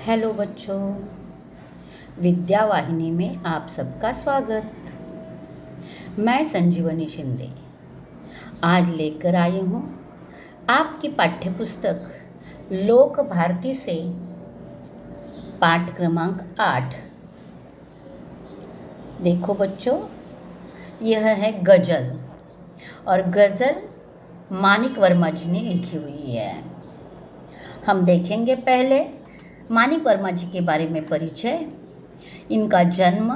Hello बच्चों, विद्या वाहिनी में आप सबका स्वागत। मैं संजीवनी शिंदे आज लेकर आई हूँ आपकी पाठ्यपुस्तक लोक भारती से पाठ क्रमांक 8। देखो बच्चों, यह है गज़ल और गज़ल मानिक वर्मा जी ने लिखी हुई है। हम देखेंगे पहले मानिक वर्मा जी के बारे में परिचय। इनका जन्म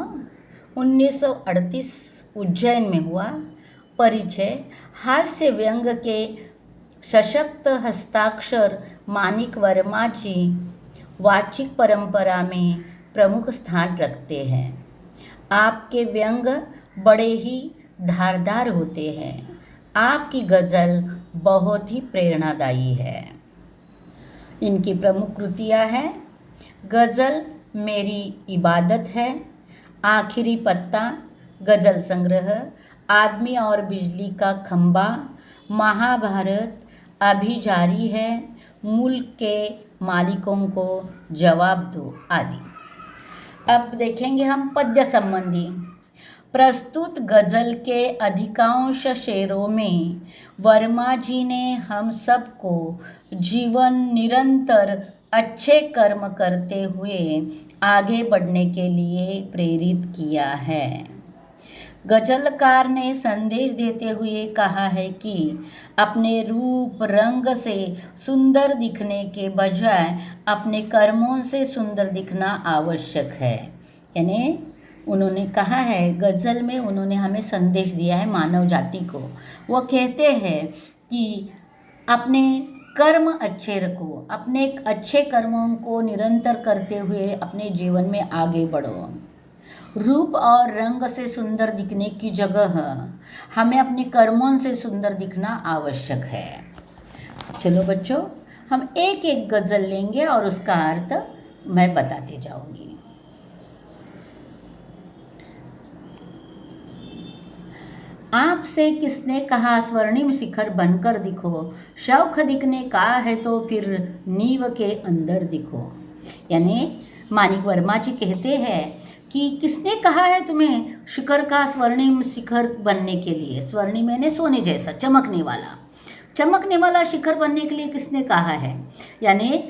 1938 उज्जैन में हुआ। परिचय: हास्य व्यंग के सशक्त हस्ताक्षर मानिक वर्मा जी वाचिक परंपरा में प्रमुख स्थान रखते हैं। आपके व्यंग बड़े ही धारदार होते हैं। आपकी गज़ल बहुत ही प्रेरणादायी है। इनकी प्रमुख कृतियाँ हैं गज़ल मेरी इबादत है, आखिरी पत्ता, गज़ल संग्रह, आदमी और बिजली का खंबा, महाभारत, अभी जारी है, मुल्क के मालिकों को जवाब दो आदि। अब देखेंगे हम पद्य संबंधी। प्रस्तुत गज़ल के अधिकांश शेरों में वर्मा जी ने हम सबको जीवन निरंतर अच्छे कर्म करते हुए आगे बढ़ने के लिए प्रेरित किया है। गज़लकार ने संदेश देते हुए कहा है कि अपने रूप रंग से सुंदर दिखने के बजाय अपने कर्मों से सुंदर दिखना आवश्यक है। यानी उन्होंने कहा है, गज़ल में उन्होंने हमें संदेश दिया है मानव जाति को। वो कहते हैं कि अपने कर्म अच्छे रखो, अपने अच्छे कर्मों को निरंतर करते हुए अपने जीवन में आगे बढ़ो। रूप और रंग से सुंदर दिखने की जगह हमें अपने कर्मों से सुंदर दिखना आवश्यक है। चलो बच्चों, हम एक एक गज़ल लेंगे और उसका अर्थ मैं बताते जाऊंगी। आपसे किसने कहा स्वर्णिम शिखर बनकर दिखो, शौख दिखने का है तो फिर नींव के अंदर दिखो। यानी मानिक वर्मा जी कहते हैं कि किसने कहा है तुम्हें शिखर का स्वर्णिम शिखर बनने के लिए। स्वर्णिम यानी सोने जैसा चमकने वाला शिखर बनने के लिए किसने कहा है। यानी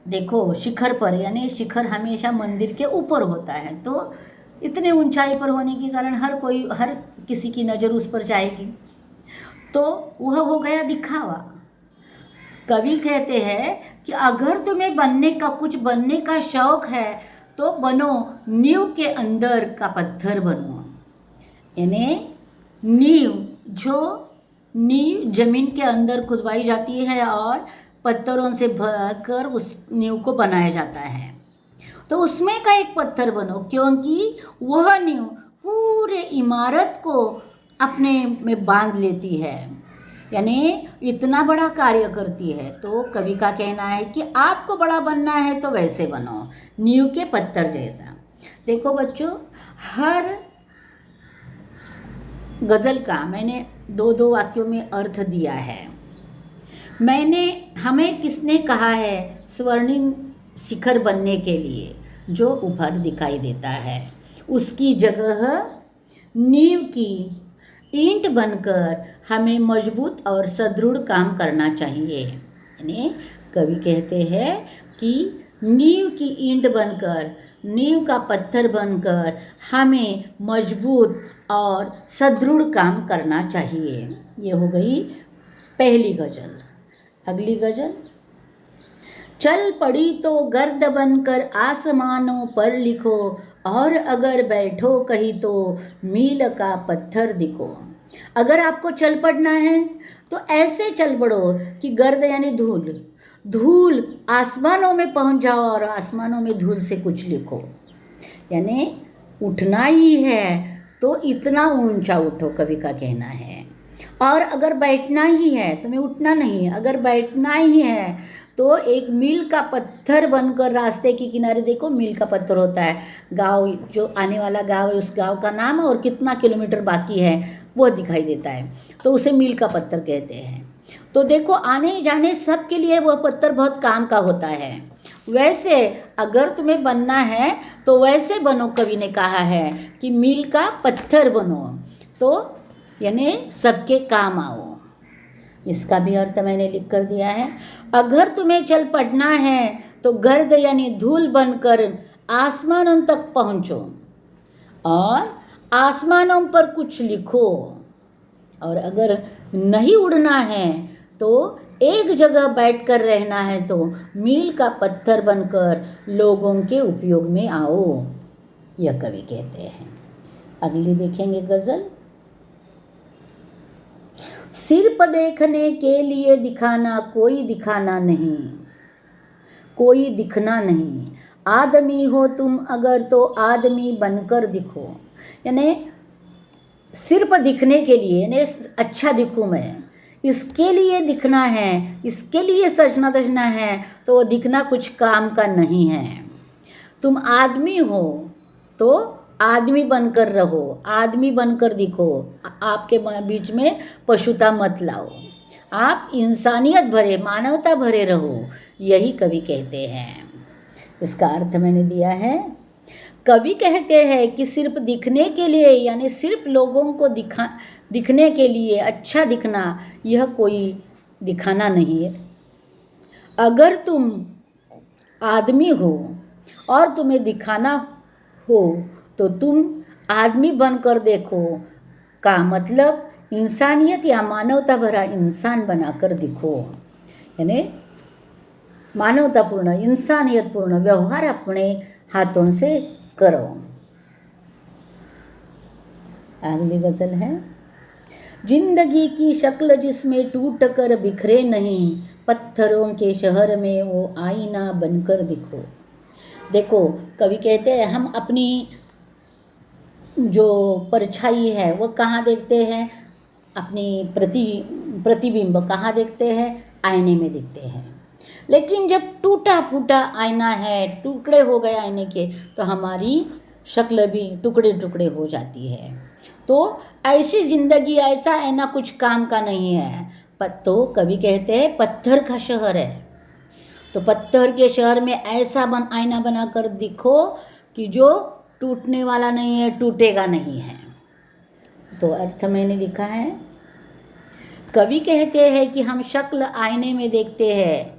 देखो, शिखर पर, यानी शिखर हमेशा मंदिर के ऊपर होता है, तो इतने ऊंचाई पर होने के कारण हर किसी की नज़र उस पर जाएगी, तो वह हो गया दिखावा। कवि कहते हैं कि अगर तुम्हें कुछ बनने का शौक है तो बनो, नींव के अंदर का पत्थर बनो। यानी नींव जमीन के अंदर खुदवाई जाती है और पत्थरों से भरकर उस नींव को बनाया जाता है। तो उसमें का एक पत्थर बनो, क्योंकि वह नींव पूरे इमारत को अपने में बांध लेती है, यानी इतना बड़ा कार्य करती है। तो कवि का कहना है कि आपको बड़ा बनना है तो वैसे बनो, नींव के पत्थर जैसा। देखो बच्चों, हर गज़ल का मैंने दो वाक्यों में अर्थ दिया है। हमें किसने कहा है स्वर्णिम शिखर बनने के लिए जो ऊपर दिखाई देता है, उसकी जगह नींव की ईंट बनकर हमें मजबूत और सुदृढ़ काम करना चाहिए। यानी कवि कहते हैं कि नींव की ईंट बनकर, नींव का पत्थर बनकर हमें मजबूत और सुदृढ़ काम करना चाहिए। ये हो गई पहली गज़ल। अगली गज़ल: चल पड़ी तो गर्द बनकर आसमानों पर लिखो, और अगर बैठो कहीं तो मील का पत्थर दिखो। अगर आपको चल पड़ना है तो ऐसे चल पड़ो कि गर्द यानी धूल आसमानों में पहुंच जाओ और आसमानों में धूल से कुछ लिखो। यानी उठना ही है तो इतना ऊंचा उठो, कवि का कहना है। और अगर बैठना ही है, तुम्हें उठना नहीं, अगर बैठना ही है तो एक मील का पत्थर बनकर रास्ते के किनारे, देखो मील का पत्थर होता है, गांव, जो आने वाला गांव है उस गांव का नाम और कितना किलोमीटर बाकी है वो दिखाई देता है, तो उसे मील का पत्थर कहते हैं। तो देखो, आने जाने सब के लिए वह पत्थर बहुत काम का होता है। वैसे अगर तुम्हें बनना है तो वैसे बनो, कवि ने कहा है कि मील का पत्थर बनो, तो यानी सबके काम आओ। इसका भी अर्थ मैंने लिख कर दिया है। अगर तुम्हें चल पड़ना है तो गर्द यानी धूल बनकर आसमानों तक पहुँचो और आसमानों पर कुछ लिखो। और अगर नहीं उड़ना है तो एक जगह बैठकर रहना है तो मील का पत्थर बनकर लोगों के उपयोग में आओ, यह कवि कहते हैं। अगली देखेंगे गजल। सिर्फ देखने के लिए दिखाना कोई दिखाना नहीं, कोई दिखना नहीं। आदमी हो तुम अगर तो आदमी बनकर दिखो। यानी सिर्फ दिखने के लिए, यानी अच्छा दिखूं मैं, इसके लिए दिखना है, इसके लिए सजना धजना है, तो वो दिखना कुछ काम का नहीं है। तुम आदमी हो तो आदमी बनकर रहो, आदमी बनकर दिखो। आपके बीच में पशुता मत लाओ, आप इंसानियत भरे, मानवता भरे रहो, यही कवि कहते हैं। इसका अर्थ मैंने दिया है। कवि कहते हैं कि सिर्फ दिखने के लिए, यानी सिर्फ लोगों को दिखने के लिए, अच्छा दिखना, यह कोई दिखाना नहीं है। अगर तुम आदमी हो और तुम्हें दिखाना हो तो तुम आदमी बनकर देखो, का मतलब इंसानियत या मानवता भरा इंसान बनाकर दिखो। यानी मानवतापूर्ण, इंसानियतपूर्ण व्यवहार अपने हाथों से करो। अगली गजल है। जिंदगी की शक्ल जिसमें टूट कर बिखरे नहीं, पत्थरों के शहर में वो आईना बनकर दिखो। देखो, कवि कहते हैं हम अपनी जो परछाई है वो कहाँ देखते हैं, अपनी प्रतिबिंब कहाँ देखते हैं, आईने में दिखते हैं। लेकिन जब टूटा फूटा आईना है, टुकड़े हो गए आईने के, तो हमारी शक्ल भी टुकड़े टुकड़े हो जाती है। तो ऐसी ज़िंदगी, ऐसा आईना कुछ काम का नहीं है। तो कवि कहते हैं पत्थर का शहर है, तो पत्थर के शहर में ऐसा आईना बनाकर दिखो कि जो टूटने वाला नहीं है, टूटेगा नहीं है। तो अर्थ मैंने लिखा है। कवि कहते हैं कि हम शक्ल आईने में देखते हैं,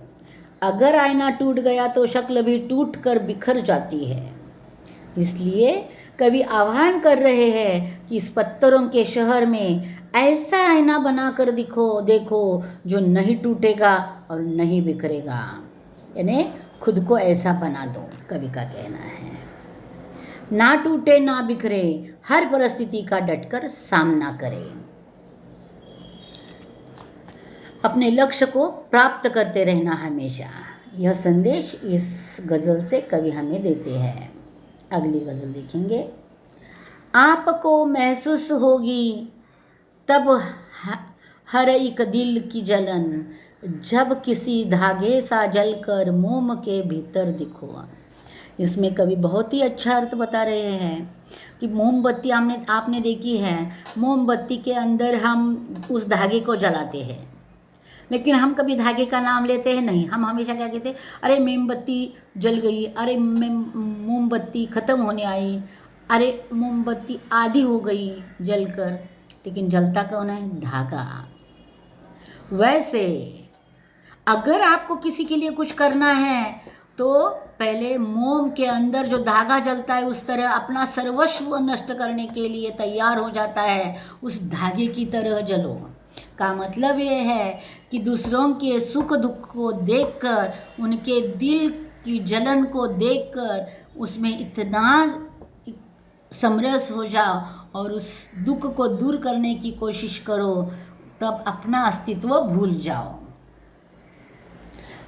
अगर आईना टूट गया तो शक्ल भी टूट कर बिखर जाती है। इसलिए कवि आह्वान कर रहे हैं कि इस पत्थरों के शहर में ऐसा आईना बनाकर देखो जो नहीं टूटेगा और नहीं बिखरेगा। यानी खुद को ऐसा बना दो, कवि का कहना है। ना टूटे ना बिखरे, हर परिस्थिति का डटकर सामना करें। अपने लक्ष्य को प्राप्त करते रहना हमेशा, यह संदेश इस गज़ल से कवि हमें देते हैं। अगली गज़ल देखेंगे। आपको महसूस होगी तब हर एक दिल की जलन, जब किसी धागे सा जलकर मोम के भीतर दिखो। इसमें कवि बहुत ही अच्छा अर्थ बता रहे हैं कि मोमबत्ती आपने देखी है, मोमबत्ती के अंदर हम उस धागे को जलाते हैं, लेकिन हम कभी धागे का नाम लेते हैं नहीं। हम हमेशा क्या कहते हैं, अरे मोमबत्ती जल गई, अरे मोमबत्ती ख़त्म होने आई, अरे मोमबत्ती आधी हो गई जलकर, लेकिन जलता कौन है, धागा। वैसे अगर आपको किसी के लिए कुछ करना है तो पहले मोम के अंदर जो धागा जलता है उस तरह अपना सर्वस्व नष्ट करने के लिए तैयार हो जाता है, उस धागे की तरह जलो। का मतलब ये है कि दूसरों के सुख दुख को देखकर, उनके दिल की जलन को देखकर उसमें इतना समरस हो जाओ और उस दुख को दूर करने की कोशिश करो, तब अपना अस्तित्व भूल जाओ।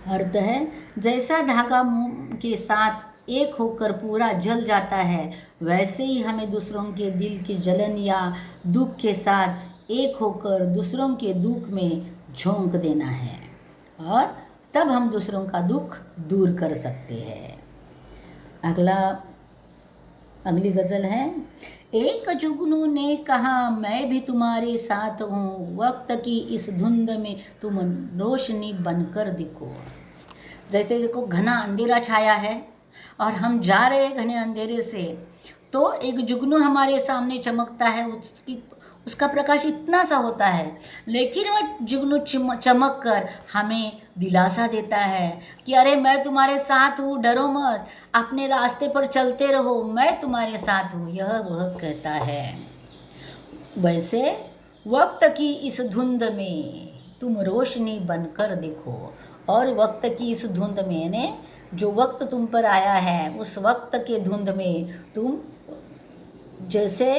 अर्थ है, जैसा धागा मोम के साथ एक होकर पूरा जल जाता है, वैसे ही हमें दूसरों के दिल की जलन या दुख के साथ एक होकर दूसरों के दुख में झोंक देना है, और तब हम दूसरों का दुख दूर कर सकते हैं। अगली गज़ल है। एक जुगनू ने कहा मैं भी तुम्हारे साथ हूँ, वक्त की इस धुंध में तुम रोशनी बनकर दिखो। जैसे देखो घना अंधेरा छाया है और हम जा रहे हैं घने अंधेरे से, तो एक जुगनू हमारे सामने चमकता है, उसका प्रकाश इतना सा होता है, लेकिन वह जुगनू चमक कर हमें दिलासा देता है कि अरे मैं तुम्हारे साथ हूँ, डरो मत, अपने रास्ते पर चलते रहो, मैं तुम्हारे साथ हूँ, यह वह कहता है। वैसे वक्त की इस धुंध में तुम रोशनी बनकर देखो, और वक्त की इस धुंध में यानी जो वक्त तुम पर आया है, उस वक्त के धुंध में तुम जैसे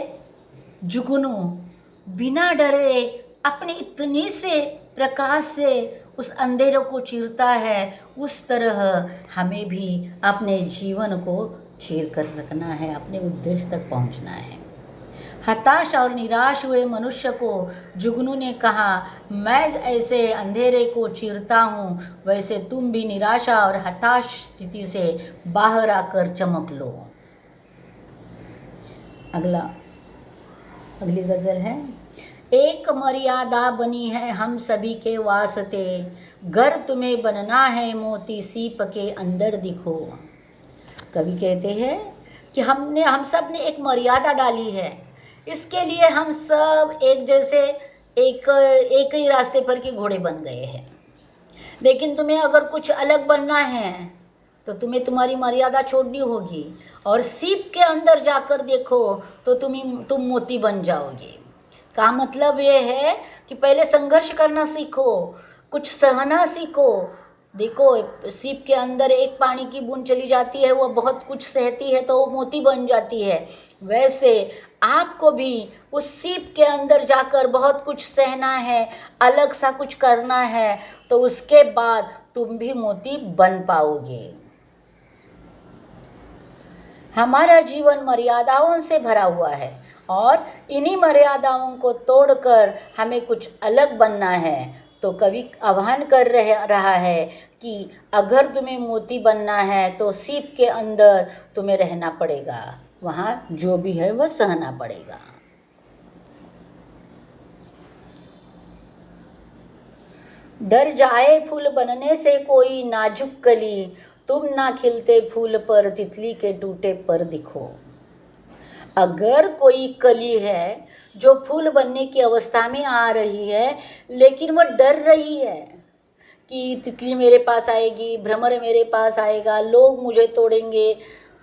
जुगनू बिना डरे अपने इतनी से प्रकाश से उस अंधेरे को चीरता है, उस तरह हमें भी अपने जीवन को चीर कर रखना है, अपने उद्देश्य तक पहुंचना है। हताश और निराश हुए मनुष्य को जुगनू ने कहा, मैं ऐसे अंधेरे को चीरता हूँ, वैसे तुम भी निराशा और हताश स्थिति से बाहर आकर चमक लो। अगली गज़ल है, एक मर्यादा बनी है हम सभी के वास्ते, घर तुम्हें बनना है मोती सीप के अंदर दिखो। कवि कहते हैं कि हम सब ने एक मर्यादा डाली है, इसके लिए हम सब एक जैसे एक ही रास्ते पर के घोड़े बन गए हैं, लेकिन तुम्हें अगर कुछ अलग बनना है तो तुम्हें तुम्हारी मर्यादा छोड़नी होगी, और सीप के अंदर जाकर देखो तो तुम मोती बन जाओगे। का मतलब ये है कि पहले संघर्ष करना सीखो, कुछ सहना सीखो। देखो सीप के अंदर एक पानी की बूंद चली जाती है, वो बहुत कुछ सहती है तो वो मोती बन जाती है। वैसे आपको भी उस सीप के अंदर जाकर बहुत कुछ सहना है, अलग सा कुछ करना है, तो उसके बाद तुम भी मोती बन पाओगे। हमारा जीवन मर्यादाओं से भरा हुआ है और इन्हीं मर्यादाओं को तोड़कर हमें कुछ अलग बनना है। तो कवि आह्वान कर रहा है कि अगर तुम्हें मोती बनना है तो सीप के अंदर तुम्हें रहना पड़ेगा, वहाँ जो भी है वह सहना पड़ेगा। डर जाए फूल बनने से कोई नाजुक कली, तुम ना खिलते फूल पर तितली के टूटे पर दिखो। अगर कोई कली है जो फूल बनने की अवस्था में आ रही है, लेकिन वह डर रही है कि तितली मेरे पास आएगी, भ्रमर मेरे पास आएगा, लोग मुझे तोड़ेंगे,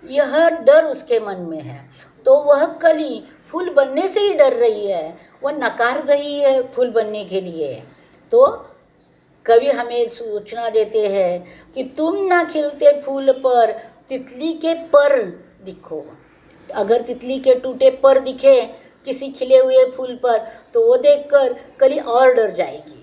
यह डर उसके मन में है, तो वह कली फूल बनने से ही डर रही है, वह नकार रही है फूल बनने के लिए। तो कवि हमें सूचना देते हैं कि तुम ना खिलते फूल पर तितली के पर दिखो। अगर तितली के टूटे पर दिखे किसी खिले हुए फूल पर, तो वो देखकर कली और डर जाएगी।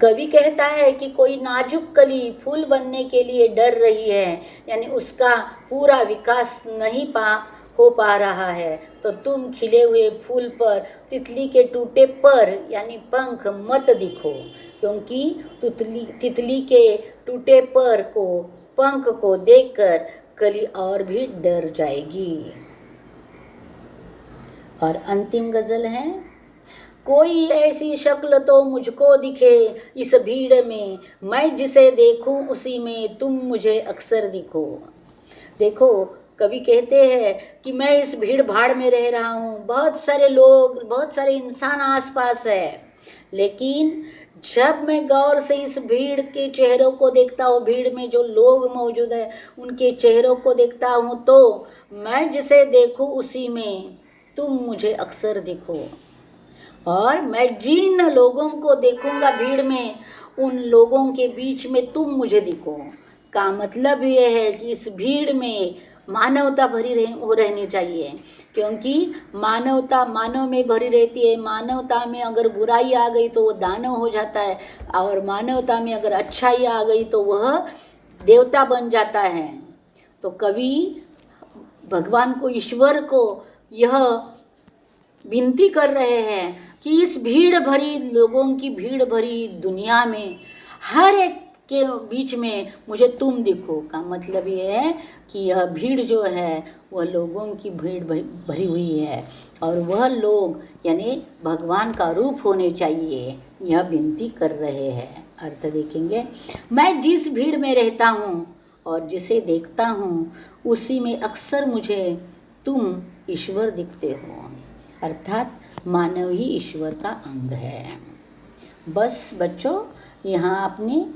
कवि कहता है कि कोई नाजुक कली फूल बनने के लिए डर रही है, यानी उसका पूरा विकास नहीं हो पा रहा है, तो तुम खिले हुए फूल पर तितली के टूटे पर यानी पंख मत दिखो, क्योंकि तितली के टूटे पर को पंख को देखकर कली और भी डर जाएगी। और अंतिम गजल है, कोई ऐसी शक्ल तो मुझको दिखे इस भीड़ में, मैं जिसे देखूं उसी में तुम मुझे अक्सर दिखो। देखो कवि कहते हैं कि मैं इस भीड़ भाड़ में रह रहा हूँ, बहुत सारे लोग, बहुत सारे इंसान आसपास है, लेकिन जब मैं गौर से इस भीड़ के चेहरों को देखता हूँ, भीड़ में जो लोग मौजूद है उनके चेहरों को देखता हूँ, तो मैं जिसे देखूँ उसी में तुम मुझे अक्सर दिखो। और मैं जिन लोगों को देखूंगा भीड़ में, उन लोगों के बीच में तुम मुझे दिखो। का मतलब ये है कि इस भीड़ में मानवता भरी रहनी चाहिए, क्योंकि मानवता मानव में भरी रहती है। मानवता में अगर बुराई आ गई तो वो दानव हो जाता है, और मानवता में अगर अच्छाई आ गई तो वह देवता बन जाता है। तो कवि भगवान को, ईश्वर को यह विनती कर रहे हैं कि इस भीड़ भरी लोगों की भीड़ भरी दुनिया में हर एक के बीच में मुझे तुम दिखो का मतलब ये है कि यह भीड़ जो है वह लोगों की भीड़ भरी हुई है और वह लोग यानी भगवान का रूप होने चाहिए, यह विनती कर रहे हैं। अर्थ देखेंगे, मैं जिस भीड़ में रहता हूँ और जिसे देखता हूँ उसी में अक्सर मुझे तुम ईश्वर दिखते हो, अर्थात मानव ही ईश्वर का अंग है। बस बच्चों, यहाँ आपने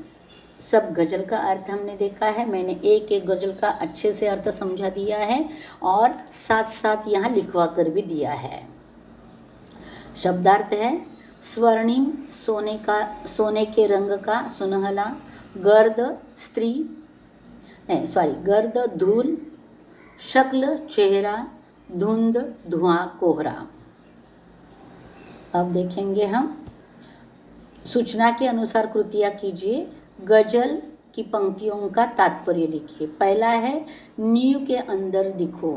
सब गज़ल का अर्थ हमने देखा है। मैंने एक एक गज़ल का अच्छे से अर्थ समझा दिया है और साथ साथ यहाँ लिखवा कर भी दिया है। शब्दार्थ है स्वर्णिम सोने के रंग का सुनहला, गर्द गर्द धूल, शक्ल चेहरा, धुंध धुआं कोहरा। अब देखेंगे हम सूचना के अनुसार कृतियाँ कीजिए। गजल की पंक्तियों का तात्पर्य लिखिए। पहला है नींव के अंदर दिखो,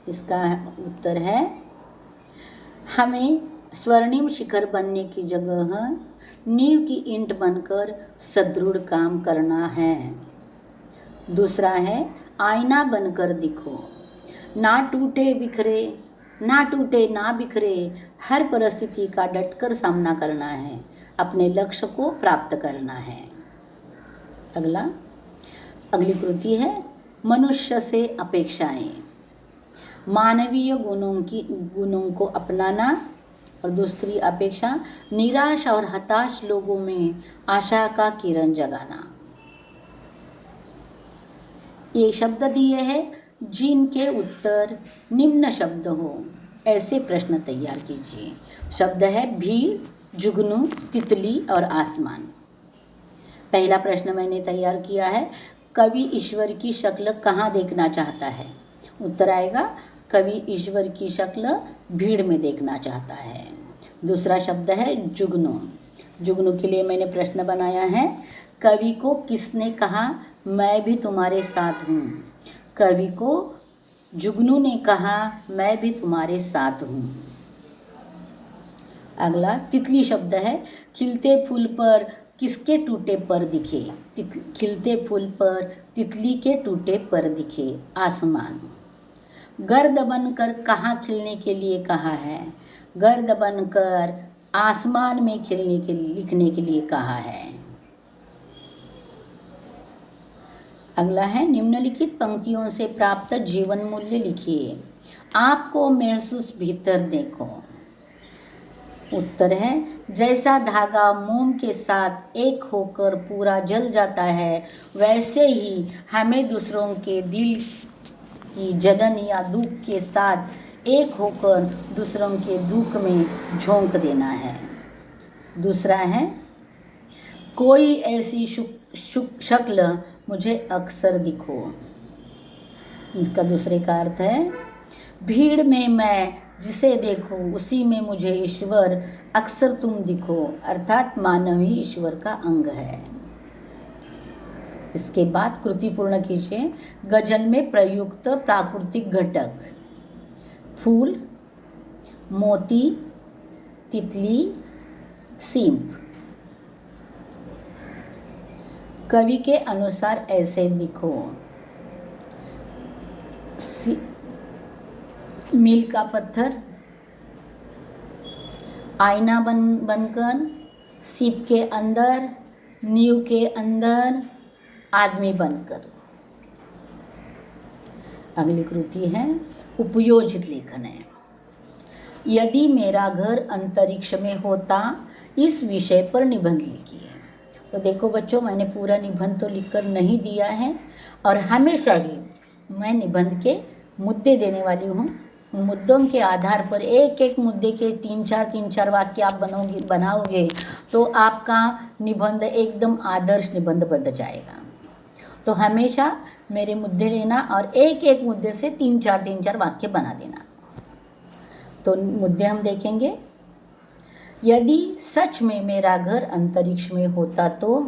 इसका उत्तर है हमें स्वर्णिम शिखर बनने की जगह नींव की ईंट बनकर सदृढ़ काम करना है। दूसरा है आईना बनकर दिखो, ना टूटे ना बिखरे, हर परिस्थिति का डटकर सामना करना है, अपने लक्ष्य को प्राप्त करना है। अगली कृति है मनुष्य से अपेक्षाएं, मानवीय गुणों को अपनाना। और दूसरी अपेक्षा निराश और हताश लोगों में आशा का किरण जगाना। ये शब्द दिए हैं जिनके उत्तर निम्न शब्द हो, ऐसे प्रश्न तैयार कीजिए। शब्द है भीड़, जुगनू, तितली और आसमान। पहला प्रश्न मैंने तैयार किया है, कवि ईश्वर की शक्ल कहाँ देखना चाहता है? उत्तर आएगा कवि ईश्वर की शक्ल भीड़ में देखना चाहता है। दूसरा शब्द है जुगनू। जुगनू के लिए मैंने प्रश्न बनाया है, कवि को किसने कहा मैं भी तुम्हारे साथ हूँ? कवि को जुगनू ने कहा मैं भी तुम्हारे साथ हूँ। अगला तितली शब्द है, खिलते फूल पर किसके टूटे पर दिखे? खिलते फूल पर तितली के टूटे पर दिखे, आसमान। गर्द बनकर कहाँ खिलने के लिए कहा है? गर्द बनकर आसमान में लिखने के लिए कहा है। अगला है निम्नलिखित पंक्तियों से प्राप्त जीवन मूल्य लिखिए। आपको महसूस भीतर देखो। उत्तर है जैसा धागा मोम के साथ एक होकर पूरा जल जाता है, वैसे ही हमें दूसरों के दिल की जलन या दुख के साथ एक होकर दूसरों के दुख में झोंक देना है। दूसरा है कोई ऐसी शक्ल मुझे अक्सर दिखो। इसका दूसरे का अर्थ है भीड़ में मैं जिसे देखूं उसी में मुझे ईश्वर अक्सर तुम दिखो, अर्थात मानव ही ईश्वर का अंग है। इसके बाद कृति पूर्ण कीजिए। गजल में प्रयुक्त प्राकृतिक घटक फूल, मोती, तितली, सींप। कवि के अनुसार ऐसे दिखो। मील का पत्थर, आईना बनकर, सीप के अंदर, नींव के अंदर, आदमी बनकर। अगली कृति है उपयोजित लेखन है। यदि मेरा घर अंतरिक्ष में होता, इस विषय पर निबंध लिखिए। तो देखो बच्चों, मैंने पूरा निबंध तो लिखकर नहीं दिया है और हमेशा ही मैं निबंध के मुद्दे देने वाली हूँ। मुद्दों के आधार पर एक एक मुद्दे के तीन चार वाक्य आप बनाओगे तो आपका निबंध एकदम आदर्श निबंध बन जाएगा। तो हमेशा मेरे मुद्दे लेना और एक एक मुद्दे से तीन चार वाक्य बना देना। तो मुद्दे हम देखेंगे। यदि सच में मेरा घर अंतरिक्ष में होता तो,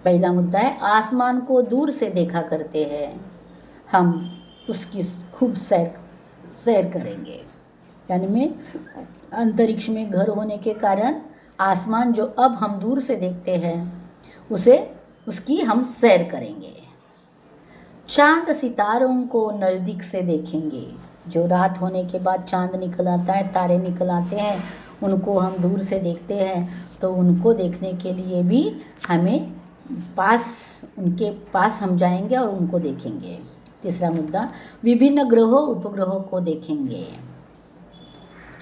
पहला मुद्दा है आसमान को दूर से देखा करते हैं हम, उसकी खूब सैर करेंगे। यानी में अंतरिक्ष में घर होने के कारण आसमान जो अब हम दूर से देखते हैं उसकी हम सैर करेंगे। चांद सितारों को नज़दीक से देखेंगे। जो रात होने के बाद चांद निकल आता है, तारे निकल आते हैं, उनको हम दूर से देखते हैं, तो उनको देखने के लिए भी हमें उनके पास हम जाएंगे और उनको देखेंगे। तीसरा मुद्दा, विभिन्न ग्रहों उपग्रहों को देखेंगे।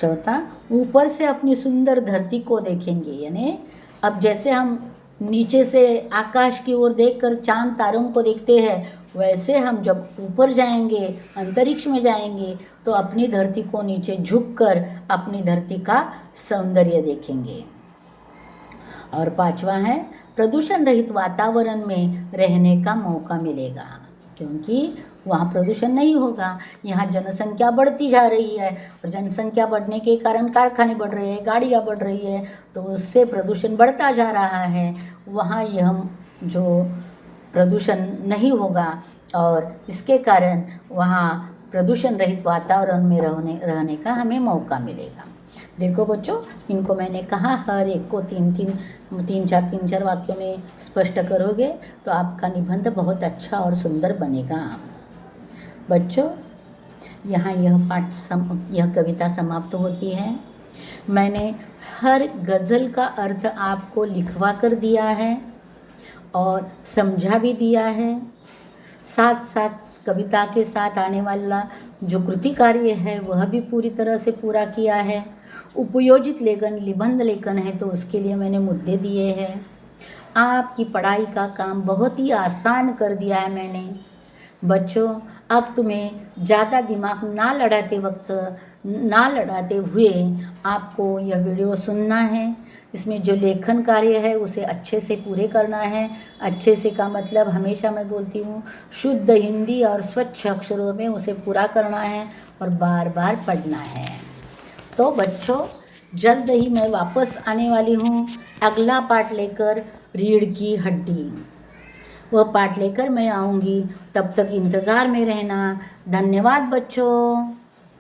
चौथा, ऊपर से अपनी सुंदर धरती को देखेंगे। यानी अब जैसे हम नीचे से आकाश की ओर देखकर चांद तारों को देखते हैं, वैसे हम जब ऊपर जाएंगे, अंतरिक्ष में जाएंगे, तो अपनी धरती को नीचे झुककर अपनी धरती का सौंदर्य देखेंगे। और पांचवा है, प्रदूषण रहित वातावरण में रहने का मौका मिलेगा, क्योंकि वहाँ प्रदूषण नहीं होगा। यहाँ जनसंख्या बढ़ती जा रही है और जनसंख्या बढ़ने के कारण कारखाने बढ़ रहे हैं, गाड़ियाँ बढ़ रही है, तो उससे प्रदूषण बढ़ता जा रहा है। वहाँ यह जो प्रदूषण नहीं होगा और इसके कारण वहाँ प्रदूषण रहित वातावरण में रहने का हमें मौका मिलेगा। देखो बच्चों, इनको मैंने कहा हर एक को तीन चार वाक्यों में स्पष्ट करोगे तो आपका निबंध बहुत अच्छा और सुंदर बनेगा। बच्चों, यहाँ यह कविता समाप्त होती है। मैंने हर गज़ल का अर्थ आपको लिखवा कर दिया है और समझा भी दिया है। साथ साथ कविता के साथ आने वाला जो कृति कार्य है वह भी पूरी तरह से पूरा किया है। उपयोजित लेखन निबंध लेखन है तो उसके लिए मैंने मुद्दे दिए हैं। आपकी पढ़ाई का काम बहुत ही आसान कर दिया है मैंने। बच्चों, अब तुम्हें ज़्यादा दिमाग ना लड़ाते हुए आपको यह वीडियो सुनना है। इसमें जो लेखन कार्य है उसे अच्छे से पूरे करना है। अच्छे से का मतलब हमेशा मैं बोलती हूँ शुद्ध हिंदी और स्वच्छ अक्षरों में उसे पूरा करना है और बार बार पढ़ना है। तो बच्चों, जल्द ही मैं वापस आने वाली हूँ अगला पाठ लेकर, रीढ़ की हड्डी। वह पाठ लेकर मैं आऊँगी, तब तक इंतज़ार में रहना। धन्यवाद बच्चों।